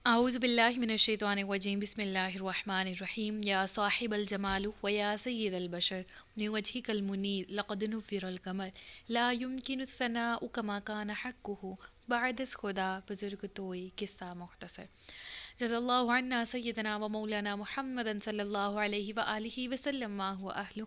اعوذ باللہ من الشیطان الرجیم بسم اللہ الرحمن الرحیم یا صاحب الجمال و یا سید البشر من وجهك المنیر لقد نفر القمر لا يمكن الثناء كما كان حقه بعد از خدا بزرگ توئی قصہ مختصر جزا اللہ عنا سیدنا و مولانا محمد صلی اللہ علیہ وآلہ وسلم ما هو اہلہ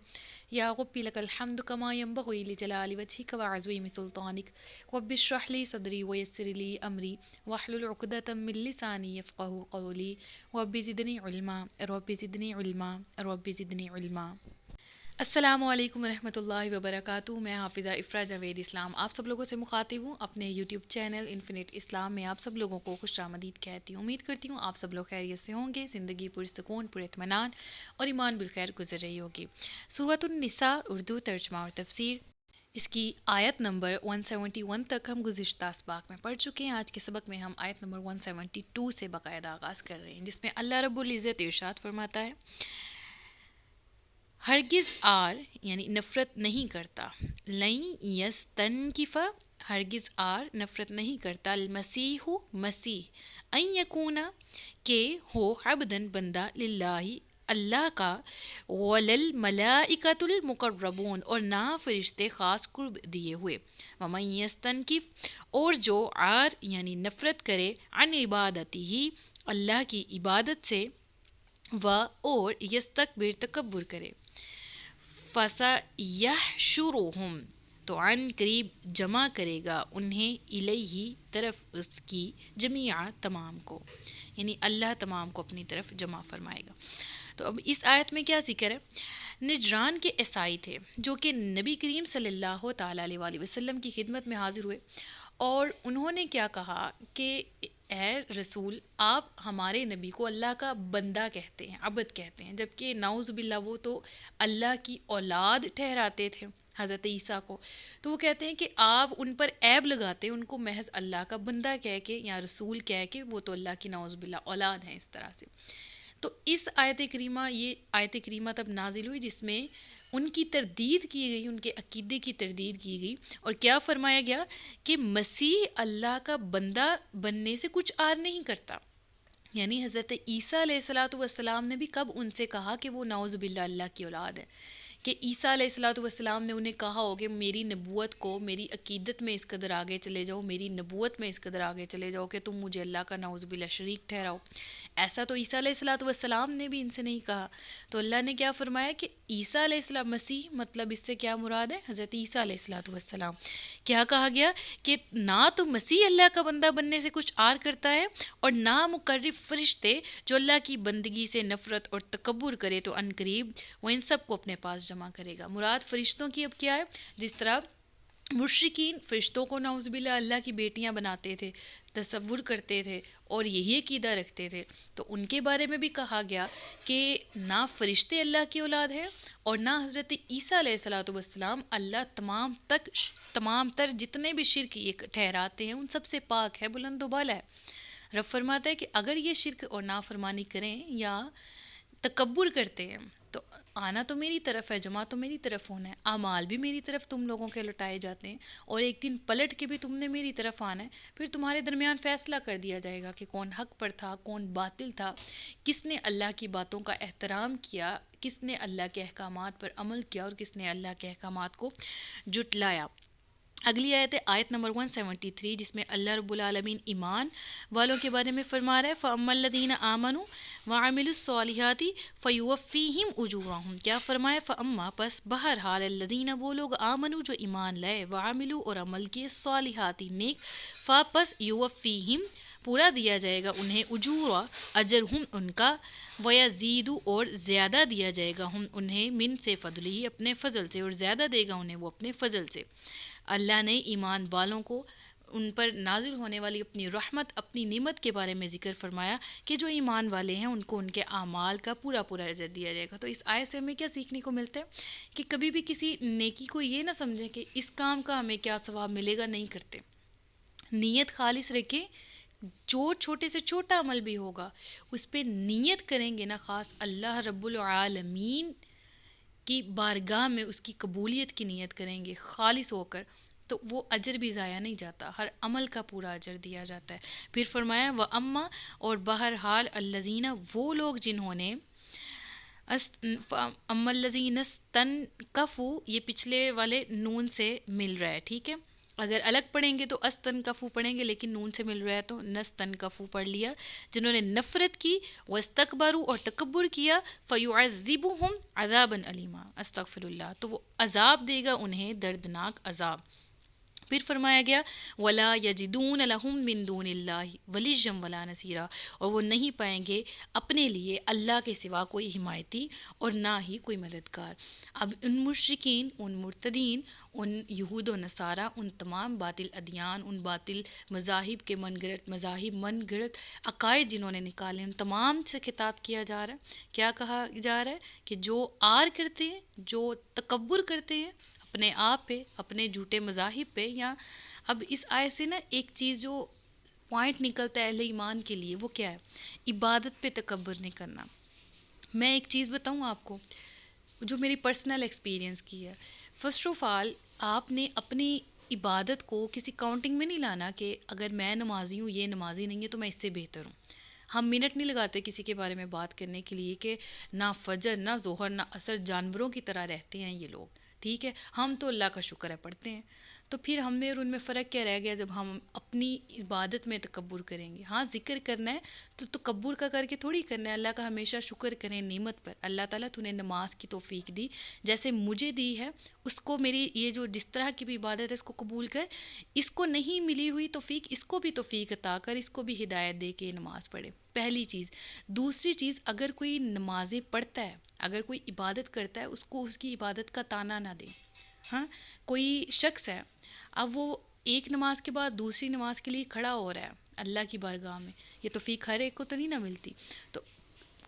یا ربی لک الحمد کما ینبغی لجلال وجهک وعظیم سلطانک رب اشرح لی صدری ویسر لی امری واحلل عقدۃ من لسانی یفقهوا قولی رب زدنی علما رب زدنی علما رب زدنی علما۔ السلام علیکم ورحمۃ اللہ وبرکاتہ۔ میں حافظہ افرا جاوید اسلام آپ سب لوگوں سے مخاطب ہوں اپنے یوٹیوب چینل انفینٹ اسلام میں۔ آپ سب لوگوں کو خوش آمدید کہتی ہوں۔ امید کرتی ہوں آپ سب لوگ خیریت سے ہوں گے، زندگی پرسکون پر اطمینان اور ایمان بالخیر گزر رہی ہوگی۔ سورۃ النساء اردو ترجمہ اور تفسیر، اس کی آیت نمبر 171 تک ہم گزشتہ اسباق میں پڑھ چکے ہیں۔ آج کے سبق میں ہم آیت نمبر 172 سے باقاعدہ آغاز کر رہے ہیں، جس میں اللہ رب العزت ارشاد فرماتا ہے، ہرگز آر یعنی نفرت نہیں کرتا، لن یستنکف ہرگز آر نفرت نہیں کرتا، المسیح مسیح ان یکون کہ ہو عبدن بندہ، للہ اللہ کا، وللملائکۃ المقربون اور نہ فرشتے خاص قرب دیے ہوئے، ومن یستنکف اور جو آر یعنی نفرت کرے، عن عبادتی ہی اللہ کی عبادت سے، و اور یستکبر تکبر کرے، فَسَيَحْشُرُهُمْ تو عن قریب جمع کرے گا انہیں، الیہ طرف اس کی، جمیعا تمام کو، یعنی اللہ تمام کو اپنی طرف جمع فرمائے گا۔ تو اب اس آیت میں کیا ذکر ہے؟ نجران کے عیسائی تھے جو کہ نبی کریم صلی اللہ تعالیٰ علیہ وآلہ وسلم کی خدمت میں حاضر ہوئے، اور انہوں نے کیا کہا کہ اے رسول، آپ ہمارے نبی کو اللہ کا بندہ کہتے ہیں، عبد کہتے ہیں، جبکہ نعوذ باللہ وہ تو اللہ کی اولاد ٹھہراتے تھے حضرت عیسیٰ کو۔ تو وہ کہتے ہیں کہ آپ ان پر عیب لگاتے ہیں، ان کو محض اللہ کا بندہ کہہ کے یا رسول کہہ کے، وہ تو اللہ کی نعوذ باللہ اولاد ہیں اس طرح سے۔ تو اس آیت کریمہ، یہ آیت کریمہ تب نازل ہوئی جس میں ان کی تردید کی گئی، ان کے عقیدے کی تردید کی گئی، اور کیا فرمایا گیا کہ مسیح اللہ کا بندہ بننے سے کچھ آر نہیں کرتا۔ یعنی حضرت عیسیٰ علیہ السلام نے بھی کب ان سے کہا کہ وہ نعوذ باللہ اللہ کی اولاد ہے، کہ عیسیٰ علیہ السلام نے انہیں کہا ہو کہ میری نبوت کو، میری عقیدت میں اس قدر آگے چلے جاؤ، میری نبوت میں اس قدر آگے چلے جاؤ کہ تم مجھے اللہ کا نعوذ باللہ شریک ٹھہراؤ۔ ایسا تو عیسیٰ علیہ السلام نے بھی ان سے نہیں کہا۔ تو اللہ نے کیا فرمایا کہ عیسیٰ علیہ السلام، مسیح مطلب اس سے کیا مراد ہے؟ حضرت عیسیٰ علیہ السلام۔ کیا کہا گیا کہ نہ تو مسیح اللہ کا بندہ بننے سے کچھ آر کرتا ہے، اور نہ مقرب فرشتے جو اللہ کی بندگی سے نفرت اور تکبر کرے تو ان قریب وہ ان سب کو اپنے پاس جمع کرے گا۔ مراد فرشتوں کی اب کیا ہے؟ جس طرح مشرکین فرشتوں کو نعوذ باللہ اللہ کی بیٹیاں بناتے تھے، تصور کرتے تھے اور یہی عقیدہ رکھتے تھے، تو ان کے بارے میں بھی کہا گیا کہ نہ فرشتے اللہ کی اولاد ہیں، اور نہ حضرت عیسیٰ علیہ السلام۔ اللہ تمام تر جتنے بھی شرک یہ ٹھہراتے ہیں ان سب سے پاک ہے، بلند و بالا ہے۔ رب فرماتا ہے کہ اگر یہ شرک اور نافرمانی کریں یا تکبر کرتے ہیں تو آنا تو میری طرف ہے، جمع تو میری طرف ہونا ہے، اعمال بھی میری طرف تم لوگوں کے لوٹائے جاتے ہیں، اور ایک دن پلٹ کے بھی تم نے میری طرف آنا ہے، پھر تمہارے درمیان فیصلہ کر دیا جائے گا کہ کون حق پر تھا، کون باطل تھا، کس نے اللہ کی باتوں کا احترام کیا، کس نے اللہ کے احکامات پر عمل کیا، اور کس نے اللہ کے احکامات کو جھٹلایا۔ اگلی آیت ہے آیت نمبر 173، جس میں اللہ رب العالمین ایمان والوں کے بارے میں فرما رہا ہے، فَأَمَّا الَّذِينَ آمَنُوا وَعَمِلُوا الصَّالِحَاتِ فَيُوَفِّيهِمْ أُجُورَهُمْ۔ کیا فرمایا؟ فَأَمَّا پس بہرحال الَّذِينَ وہ لوگ آمنوا جو ایمان لائے، وَعَمِلُوا اور عمل کیے، الصَّالِحَاتِ نیک، پس یوفیہم پورا دیا جائے گا انہیں، اجورا اجرہم ان کا، ویزید اور زیادہ دیا جائے گا ہم انہیں، من سے فضلہ اپنے فضل سے، اور زیادہ دے گا انہیں وہ اپنے فضل سے۔ اللہ نے ایمان والوں کو ان پر نازل ہونے والی اپنی رحمت، اپنی نعمت کے بارے میں ذکر فرمایا کہ جو ایمان والے ہیں ان کو ان کے اعمال کا پورا اجر دیا جائے گا۔ تو اس آیت سے ہمیں کیا سیکھنے کو ملتا ہے کہ کبھی بھی کسی نیکی کو یہ نہ سمجھیں کہ اس کام کا ہمیں کیا ثواب ملے گا، نہیں کرتے۔ نیت خالص رکھیں، جو چھوٹے سے چھوٹا عمل بھی ہوگا اس پہ نیت کریں گے نا، خاص اللہ رب العالمین کی بارگاہ میں اس کی قبولیت کی نیت کریں گے خالص ہو کر، تو وہ اجر بھی ضائع نہیں جاتا، ہر عمل کا پورا اجر دیا جاتا ہے۔ پھر فرمایا وہ اما، اور بہرحال الذین، وہ لوگ جنہوں نے اما الذین استنکفوا، یہ پچھلے والے نون سے مل رہا ہے، ٹھیک ہے، اگر الگ پڑھیں گے تو استنکفو پڑھیں گے، لیکن نون سے مل رہا ہے تو نستنکفو پڑھ لیا، جنہوں نے نفرت کی، واستکبروا، اور تکبر کیا، فیعذبہم عذابا علیما، استغفر اللہ، تو وہ عذاب دے گا انہیں دردناک عذاب۔ پھر فرمایا گیا ولا یجدون لہم من دون اللہ ولییا ولا نصیرا، اور وہ نہیں پائیں گے اپنے لیے اللہ کے سوا کوئی حمایتی اور نہ ہی کوئی مددگار۔ اب ان مشرکین، ان مرتدین، ان یہود و نصارہ، ان تمام باطل ادیان، ان باطل مذاہب کے من گڑت عقائد جنہوں نے نکالے، ان تمام سے خطاب کیا جا رہا ہے۔ کیا کہا جا رہا ہے کہ جو آر کرتے ہیں، جو تکبر کرتے ہیں اپنے آپ پہ، اپنے جھوٹے مذاہب پہ، یا اب اس آیت سے نا ایک چیز جو پوائنٹ نکلتا ہے اہل ایمان کے لیے، وہ کیا ہے؟ عبادت پہ تکبر نہیں کرنا۔ میں ایک چیز بتاؤں آپ کو جو میری پرسنل ایکسپیرینس کی ہے۔ فرسٹ آف آل، آپ نے اپنی عبادت کو کسی کاؤنٹنگ میں نہیں لانا کہ اگر میں نمازی ہوں، یہ نمازی نہیں ہے تو میں اس سے بہتر ہوں۔ ہم منٹ نہیں لگاتے کسی کے بارے میں بات کرنے کے لیے کہ نہ فجر نہ ظہر نہ عصر، جانوروں کی طرح رہتے ہیں یہ لوگ، ٹھیک ہے، ہم تو اللہ کا شکر ہے پڑھتے ہیں۔ تو پھر ہم میں اور ان میں فرق کیا رہ گیا جب ہم اپنی عبادت میں تکبر کریں گے؟ ہاں ذکر کرنا ہے تو تکبر کا کر کے تھوڑی کرنا ہے، اللہ کا ہمیشہ شکر کریں نعمت پر۔ اللہ تعالیٰ تو نے نماز کی توفیق دی، جیسے مجھے دی ہے، اس کو میری یہ جو جس طرح کی بھی عبادت ہے اس کو قبول کر، اس کو نہیں ملی ہوئی توفیق اس کو بھی توفیق عطا کر، اس کو بھی ہدایت دے کے نماز پڑھے، پہلی چیز۔ دوسری چیز، اگر کوئی نمازیں پڑھتا ہے، اگر کوئی عبادت کرتا ہے، اس کو اس کی عبادت کا تانا نہ دے۔ ہاں، کوئی شخص ہے، اب وہ ایک نماز کے بعد دوسری نماز کے لیے کھڑا ہو رہا ہے اللہ کی بارگاہ میں، یہ توفیق ہر ایک کو تو نہیں نہ ملتی، تو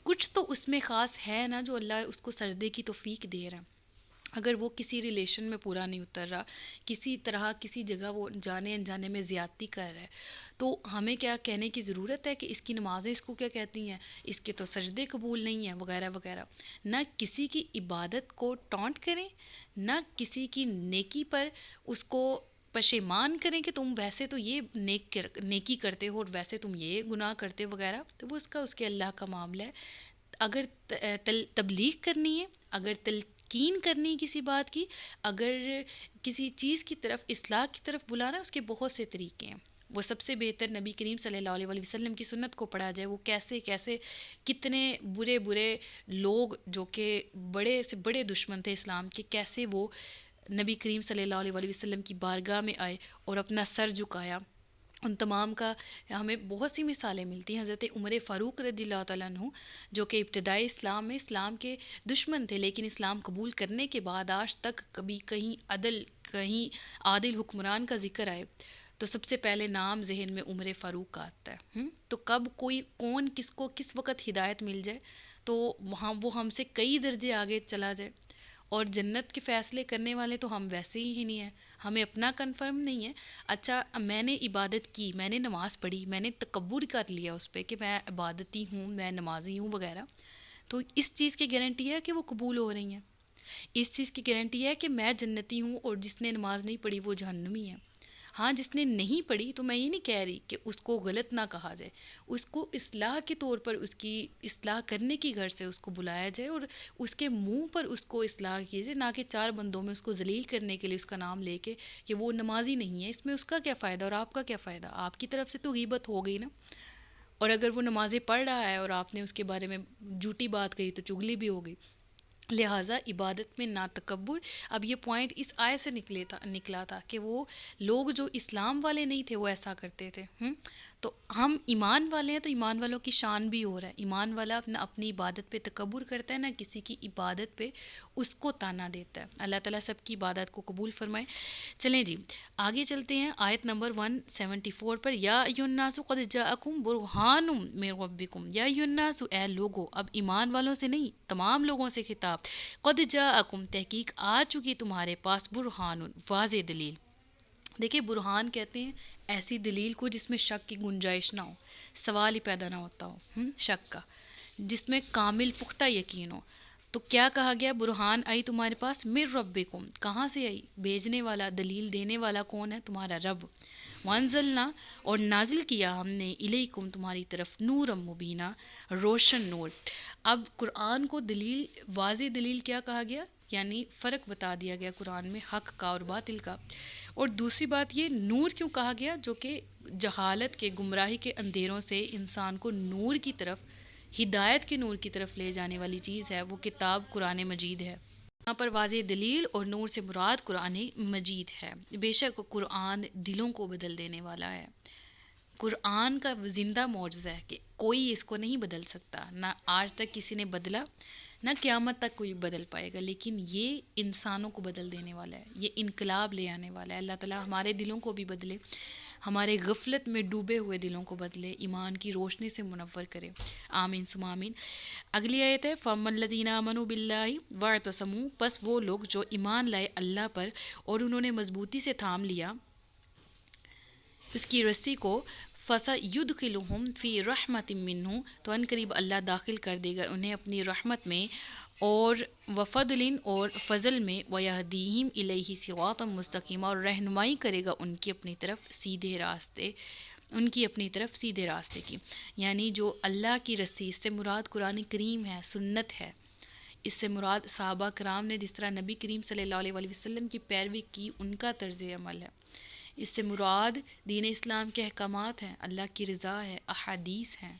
کچھ تو اس میں خاص ہے نا جو اللہ اس کو سجدے کی توفیق دے رہا ہے۔ اگر وہ کسی ریلیشن میں پورا نہیں اتر رہا، کسی طرح کسی جگہ وہ جانے انجانے میں زیادتی کر رہا ہے، تو ہمیں کیا کہنے کی ضرورت ہے کہ اس کی نمازیں اس کو کیا کہتی ہیں، اس کے تو سجدے قبول نہیں ہیں وغیرہ وغیرہ۔ نہ کسی کی عبادت کو ٹونٹ کریں، نہ کسی کی نیکی پر اس کو پشیمان کریں کہ تم ویسے تو یہ نیکی کرتے ہو اور ویسے تم یہ گناہ کرتے ہو وغیرہ، تو وہ اس کے اللہ کا معاملہ ہے۔ اگر تبلیغ کرنی ہے، اگر تلقین کرنی کسی بات کی، اگر کسی چیز کی طرف اصلاح کی طرف بلانا، اس کے بہت سے طریقے ہیں۔ وہ سب سے بہتر نبی کریم صلی اللہ علیہ وسلم کی سنت کو پڑھا جائے، وہ کیسے کیسے کتنے برے برے لوگ جو کہ بڑے سے بڑے دشمن تھے اسلام کے، کیسے وہ نبی کریم صلی اللہ علیہ وسلم کی بارگاہ میں آئے اور اپنا سر جھکایا، ان تمام کا ہمیں بہت سی مثالیں ملتی ہیں۔ حضرت عمر فاروق رضی اللہ تعالیٰ عنہ، جو کہ ابتدائی اسلام میں اسلام کے دشمن تھے، لیکن اسلام قبول کرنے کے بعد آج تک کبھی کہیں عادل حکمران کا ذکر آئے تو سب سے پہلے نام ذہن میں عمر فاروق کا آتا ہے۔ تو کب کوئی کون کس کو کس وقت ہدایت مل جائے تو وہ ہم سے کئی درجے آگے چلا جائے، اور جنت کے فیصلے کرنے والے تو ہم ویسے ہی نہیں ہیں، ہمیں اپنا کنفرم نہیں ہے۔ اچھا، میں نے عبادت کی، میں نے نماز پڑھی، میں نے تکبر کر لیا اس پہ کہ میں عبادتی ہوں، میں نمازی ہوں وغیرہ، تو اس چیز کی گارنٹی ہے کہ وہ قبول ہو رہی ہیں، اس چیز کی گارنٹی ہے کہ میں جنتی ہوں اور جس نے نماز نہیں پڑھی وہ جہنمی ہے۔ ہاں، جس نے نہیں پڑھی تو میں یہ نہیں کہہ رہی کہ اس کو غلط نہ کہا جائے، اس کو اصلاح کے طور پر اس کی اصلاح کرنے کی غرض سے اس کو بلایا جائے اور اس کے منہ پر اس کو اصلاح کیجیے، نہ کہ چار بندوں میں اس کو ذلیل کرنے کے لیے اس کا نام لے کے کہ وہ نمازی نہیں ہے۔ اس میں اس کا کیا فائدہ اور آپ کا کیا فائدہ؟ آپ کی طرف سے تو غیبت ہو گئی نا، اور اگر وہ نمازیں پڑھ رہا ہے اور آپ نے اس کے بارے میں جھوٹی بات کہی تو چغلی بھی ہو گئی۔ لہٰذا عبادت میں نا تکبر۔ اب یہ پوائنٹ اس آیت سے نکلا تھا کہ وہ لوگ جو اسلام والے نہیں تھے وہ ایسا کرتے تھے، تو ہم ایمان والے ہیں تو ایمان والوں کی شان بھی ہو رہا ہے۔ ایمان والا اپنی عبادت پہ تکبر کرتا ہے، نہ کسی کی عبادت پہ اس کو تانا دیتا ہے۔ اللہ تعالیٰ سب کی عبادت کو قبول فرمائے۔ چلیں جی آگے چلتے ہیں آیت نمبر 174 پر۔ یا ایھا الناس قد جاءکم برہان من ربکم، یا ایھا الناس، اے لوگو، اب ایمان والوں سے نہیں تمام لوگوں سے خطاب، قد جاءکم، تحقیق آ چکی تمہارے پاس، برہان، واضح دلیل۔ دیکھیں برہان کہتے ہیں ایسی دلیل کو جس میں شک کی گنجائش نہ ہو، سوال ہی پیدا نہ ہوتا ہو شک کا، جس میں کامل پختہ یقین ہو۔ تو کیا کہا گیا؟ برہان آئی تمہارے پاس، مر ربکم، کہاں سے آئی؟ بھیجنے والا، دلیل دینے والا کون ہے؟ تمہارا رب۔ وانزلنا، اور نازل کیا ہم نے، الیکم، تمہاری طرف، نورم مبینہ، روشن نور۔ اب قرآن کو دلیل، واضح دلیل کیا کہا گیا؟ یعنی فرق بتا دیا گیا قرآن میں حق کا اور باطل کا۔ اور دوسری بات یہ، نور کیوں کہا گیا؟ جو کہ جہالت کے، گمراہی کے اندھیروں سے انسان کو نور کی طرف، ہدایت کے نور کی طرف لے جانے والی چیز ہے، وہ کتاب قرآن مجید ہے۔ یہاں پر واضح دلیل، اور نور سے مراد قرآن مجید ہے۔ بے شک قرآن دلوں کو بدل دینے والا ہے۔ قرآن کا زندہ معجزہ ہے کہ کوئی اس کو نہیں بدل سکتا، نہ آج تک کسی نے بدلا، نہ قیامت تک کوئی بدل پائے گا، لیکن یہ انسانوں کو بدل دینے والا ہے، یہ انقلاب لے آنے والا ہے۔ اللہ تعالیٰ ہمارے دلوں کو بھی بدلے، ہمارے غفلت میں ڈوبے ہوئے دلوں کو بدلے، ایمان کی روشنی سے منور کرے، آمین ثم آمین۔ اگلی آیت ہے، فَأَمَّا الَّذِينَ آمَنُوا بِاللَّهِ وَاعْتَصَمُوا، پس وہ لوگ جو ایمان لائے اللہ پر اور انہوں نے مضبوطی سے تھام لیا اس کی رسی کو، فَسَيُدْخِلُهُمْ فِي رَحْمَةٍ مِّنْهُ، تو ان قریب اللہ داخل کر دے گا انہیں اپنی رحمت میں، اور وفضل، اور فضل میں، وَيَهْدِيهِمْ إِلَيْهِ صِرَاطًا مُسْتَقِيمًا، اور رہنمائی کرے گا ان کی اپنی طرف سیدھے راستے، ان کی اپنی طرف سیدھے راستے کی۔ یعنی جو اللہ کی رسی، اس سے مراد قرآن کریم ہے، سنت ہے، اس سے مراد صحابہ کرام نے جس طرح نبی کریم صلی اللہ علیہ وآلہ وسلم کی پیروی کی، ان کا طرز عمل ہے۔ اس سے مراد دین اسلام کے احکامات ہیں، اللہ کی رضا ہے، احادیث ہیں،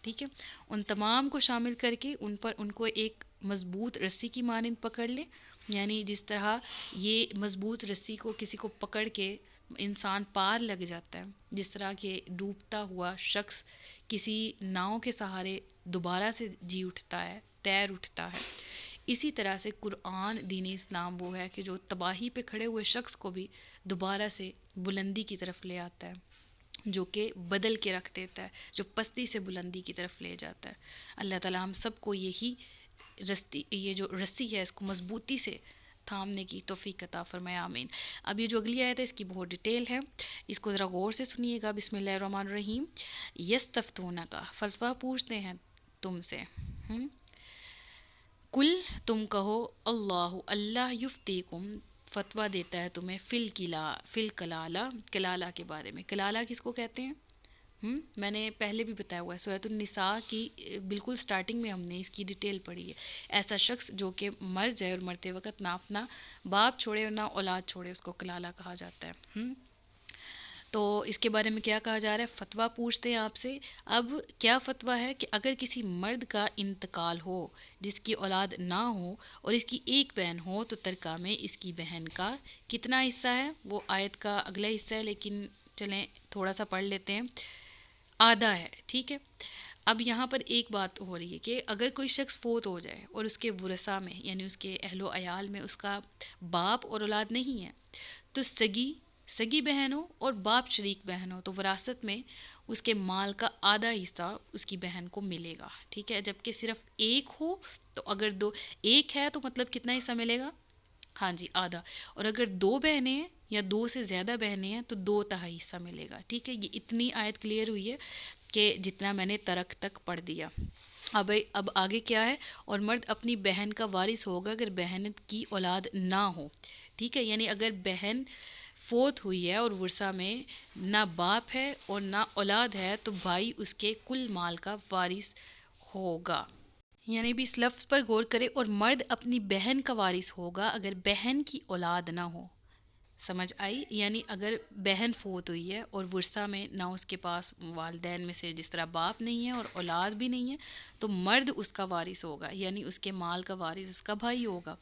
ٹھیک ہے۔ ان تمام کو شامل کر کے ان کو ایک مضبوط رسی کی مانند پکڑ لے، یعنی جس طرح یہ مضبوط رسی کو کسی کو پکڑ کے انسان پار لگ جاتا ہے، جس طرح کہ ڈوبتا ہوا شخص کسی ناؤ کے سہارے دوبارہ سے جی اٹھتا ہے، تیر اٹھتا ہے، اسی طرح سے قرآن دین اسلام وہ ہے کہ جو تباہی پہ کھڑے ہوئے شخص کو بھی دوبارہ سے بلندی کی طرف لے آتا ہے، جو کہ بدل کے رکھ دیتا ہے، جو پستی سے بلندی کی طرف لے جاتا ہے۔ اللہ تعالیٰ ہم سب کو یہی یہ جو رسی ہے اس کو مضبوطی سے تھامنے کی توفیق عطا فرمائے، آمین۔ اب یہ جو اگلی آیت ہے اس کی بہت ڈیٹیل ہے، اس کو ذرا غور سے سنیے گا۔ بسم اللہ الرحمن الرحیم۔ یستفتونک، فلسفہ پوچھتے ہیں تم سے، کل، تم کہو، اللہ یفتیکم، فتویٰ دیتا ہے تمہیں، فی الکلالہ، کلالہ کے بارے میں۔ کلالہ کس کو کہتے ہیں؟ میں نے پہلے بھی بتایا ہوا ہے، سورۃ النساء کی بالکل سٹارٹنگ میں ہم نے اس کی ڈیٹیل پڑھی ہے۔ ایسا شخص جو کہ مر جائے اور مرتے وقت نہ اپنا باپ چھوڑے اور نہ اولاد چھوڑے، اس کو کلالہ کہا جاتا ہے۔ تو اس کے بارے میں کیا کہا جا رہا ہے؟ فتویٰ پوچھتے ہیں آپ سے۔ اب کیا فتویٰ ہے کہ اگر کسی مرد کا انتقال ہو جس کی اولاد نہ ہو اور اس کی ایک بہن ہو، تو ترکہ میں اس کی بہن کا کتنا حصہ ہے؟ وہ آیت کا اگلا حصہ ہے، لیکن چلیں تھوڑا سا پڑھ لیتے ہیں۔ آدھا ہے، ٹھیک ہے۔ اب یہاں پر ایک بات ہو رہی ہے کہ اگر کوئی شخص فوت ہو جائے اور اس کے ورثاء میں، یعنی اس کے اہل و عیال میں اس کا باپ اور اولاد نہیں ہے، تو سگی بہن ہو اور باپ شریک بہن ہو، تو وراثت میں اس کے مال کا آدھا حصہ اس کی بہن کو ملے گا، ٹھیک ہے۔ جبکہ صرف ایک ہو تو اگر ایک ہے تو مطلب کتنا حصہ ملے گا؟ ہاں جی، آدھا۔ اور اگر دو بہنیں ہیں یا دو سے زیادہ بہنیں ہیں تو 2/3 حصہ ملے گا، ٹھیک ہے۔ یہ اتنی آیت کلیئر ہوئی ہے کہ جتنا میں نے ترک تک پڑھ دیا۔ اب آگے کیا ہے؟ اور مرد اپنی بہن کا وارث ہوگا اگر بہن کی اولاد نہ ہو، ٹھیک ہے۔ یعنی اگر بہن فوت ہوئی ہے اور ورثہ میں نہ باپ ہے اور نہ اولاد ہے، تو بھائی اس کے کل مال کا وارث ہوگا۔ یعنی بھی اس لفظ پر غور کرے، اور مرد اپنی بہن کا وارث ہوگا اگر بہن کی اولاد نہ ہو۔ سمجھ آئی؟ یعنی اگر بہن فوت ہوئی ہے اور ورثہ میں نہ اس کے پاس والدین میں سے جس طرح باپ نہیں ہے اور اولاد بھی نہیں ہے، تو مرد اس کا وارث ہوگا، یعنی اس کے مال کا وارث اس کا بھائی ہوگا۔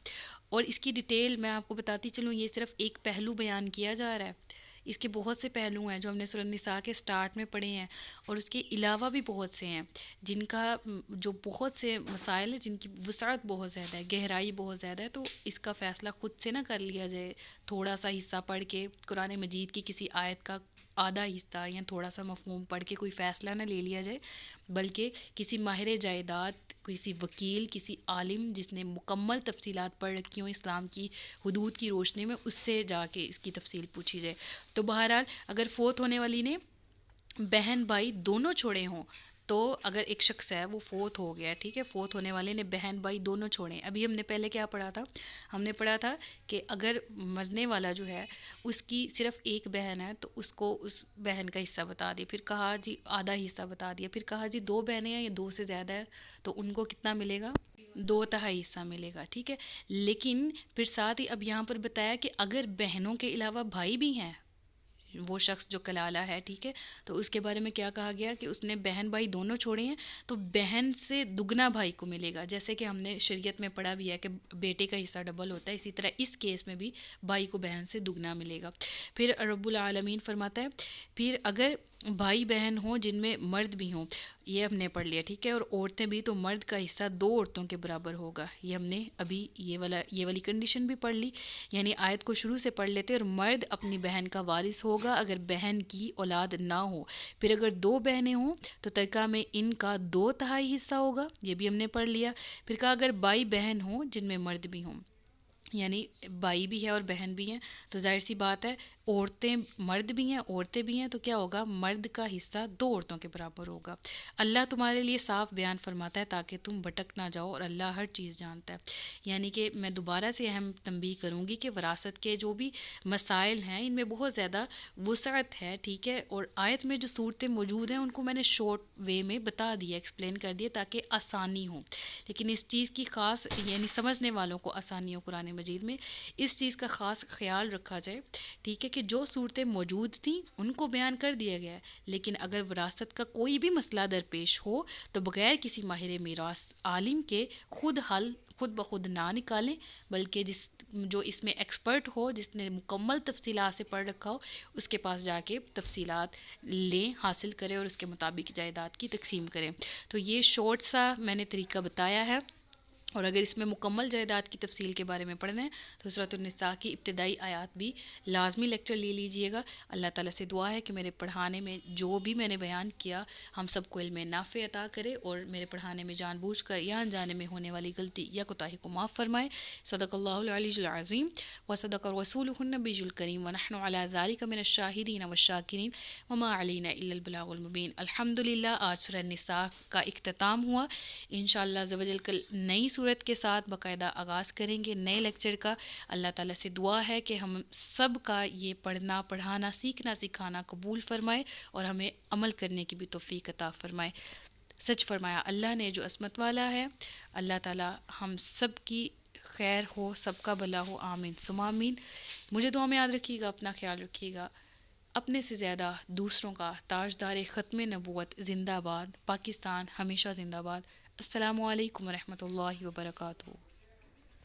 اور اس کی ڈیٹیل میں آپ کو بتاتی چلوں، یہ صرف ایک پہلو بیان کیا جا رہا ہے، اس کے بہت سے پہلو ہیں جو ہم نے سورۃ النساء کے سٹارٹ میں پڑھے ہیں، اور اس کے علاوہ بھی بہت سے ہیں جن کا جو بہت سے مسائل ہیں جن کی وسعت بہت زیادہ ہے، گہرائی بہت زیادہ ہے۔ تو اس کا فیصلہ خود سے نہ کر لیا جائے تھوڑا سا حصہ پڑھ کے، قرآن مجید کی کسی آیت کا آدھا حصہ یا تھوڑا سا مفہوم پڑھ کے کوئی فیصلہ نہ لے لیا جائے، بلکہ کسی ماہر جائیداد، کسی وکیل، کسی عالم جس نے مکمل تفصیلات پڑھ رکھی ہوں اسلام کی حدود کی روشنی میں، اس سے جا کے اس کی تفصیل پوچھی جائے۔ تو بہرحال اگر فوت ہونے والی نے بہن بھائی دونوں چھوڑے ہوں تو اگر ایک شخص ہے وہ فوت ہو گیا، ٹھیک ہے، فوت ہونے والے نے بہن بھائی دونوں چھوڑے ہیں. ابھی ہم نے پہلے کیا پڑھا تھا؟ ہم نے پڑھا تھا کہ اگر مرنے والا جو ہے اس کی صرف ایک بہن ہے تو اس کو اس بہن کا حصہ بتا دیا، پھر کہا جی آدھا حصہ بتا دیا، پھر کہا جی 2 بہنیں ہیں یا 2 سے زیادہ ہے تو ان کو کتنا ملے گا؟ 2 تہائی حصہ ملے گا، ٹھیک ہے. لیکن پھر ساتھ ہی اب یہاں پر بتایا کہ اگر بہنوں کے علاوہ بھائی بھی ہیں، وہ شخص جو کلالہ ہے، ٹھیک ہے، تو اس کے بارے میں کیا کہا گیا کہ اس نے بہن بھائی دونوں چھوڑے ہیں تو بہن سے دگنا بھائی کو ملے گا. جیسے کہ ہم نے شریعت میں پڑھا بھی ہے کہ بیٹے کا حصہ ڈبل ہوتا ہے، اسی طرح اس کیس میں بھی بھائی کو بہن سے دگنا ملے گا. پھر رب العالمین فرماتا ہے پھر اگر بھائی بہن ہوں جن میں مرد بھی ہوں، یہ ہم نے پڑھ لیا، ٹھیک ہے، اور عورتیں بھی، تو مرد کا حصہ 2 عورتوں کے برابر ہوگا. یہ ہم نے ابھی یہ والی کنڈیشن بھی پڑھ لی. یعنی آیت کو شروع سے پڑھ لیتے، اور مرد اپنی بہن کا وارث ہوگا اگر بہن کی اولاد نہ ہو. پھر اگر 2 بہنیں ہوں تو ترکہ میں ان کا 2 تہائی حصہ ہوگا، یہ بھی ہم نے پڑھ لیا. پھر کہا اگر بھائی بہن ہوں جن میں مرد بھی ہوں، یعنی بھائی بھی ہے اور بہن بھی ہیں، تو ظاہر سی بات ہے عورتیں، مرد بھی ہیں عورتیں بھی ہیں، تو کیا ہوگا؟ مرد کا حصہ 2 عورتوں کے برابر ہوگا. اللہ تمہارے لیے صاف بیان فرماتا ہے تاکہ تم بھٹک نہ جاؤ، اور اللہ ہر چیز جانتا ہے. یعنی کہ میں دوبارہ سے اہم تنبیہ کروں گی کہ وراثت کے جو بھی مسائل ہیں ان میں بہت زیادہ وسعت ہے، ٹھیک ہے، اور آیت میں جو صورتیں موجود ہیں ان کو میں نے شارٹ وے میں بتا دیا، ایکسپلین کر دیا تاکہ آسانی ہو. لیکن اس چیز کی خاص، یعنی سمجھنے والوں کو آسانی ہو، قرآن مجید میں اس چیز کا خاص خیال رکھا جائے، ٹھیک ہے، کہ جو صورتیں موجود تھیں ان کو بیان کر دیا گیا ہے، لیکن اگر وراثت کا کوئی بھی مسئلہ درپیش ہو تو بغیر کسی ماہر میراث عالم کے خود حل خود بخود نہ نکالیں، بلکہ جو اس میں ایکسپرٹ ہو، جس نے مکمل تفصیلات سے پڑھ رکھا ہو، اس کے پاس جا کے تفصیلات لیں، حاصل کریں اور اس کے مطابق جائیداد کی تقسیم کریں. تو یہ شارٹ سا میں نے طریقہ بتایا ہے. اور اگر اس میں مکمل جائیداد کی تفصیل کے بارے میں پڑھنا ہے تو سورۃ النساء کی ابتدائی آیات بھی لازمی لیکچر لے لیجئے گا. اللہ تعالیٰ سے دعا ہے کہ میرے پڑھانے میں جو بھی میں نے بیان کیا ہم سب کو علم نافع عطا کرے، اور میرے پڑھانے میں جان بوجھ کر یا انجانے میں ہونے والی غلطی یا کوتاہی کو معاف فرمائے. صدق اللہ العلی العظیم و صدق رسولہ النبی الکریم ونحن علی ذلک من الشاہدین والشاکرین وما علینا الا البلاغ المبین. الحمدللہ آج سورہ النساء کا اختتام ہوا. انشاءاللہ عز و جل کل نئی صورت کے ساتھ باقاعدہ آغاز کریں گے نئے لیکچر کا. اللہ تعالیٰ سے دعا ہے کہ ہم سب کا یہ پڑھنا پڑھانا سیکھنا سکھانا قبول فرمائے اور ہمیں عمل کرنے کی بھی توفیق عطا فرمائے. سچ فرمایا اللہ نے جو عصمت والا ہے. اللہ تعالیٰ ہم سب کی خیر ہو، سب کا بھلا ہو، آمین ثم آمین. مجھے دعا میں یاد رکھیے گا، اپنا خیال رکھیے گا، اپنے سے زیادہ دوسروں کا تاجدار ختم نبوت زندہ باد. پاکستان ہمیشہ زندہ باد. السلام علیکم ورحمۃ اللہ وبرکاتہ.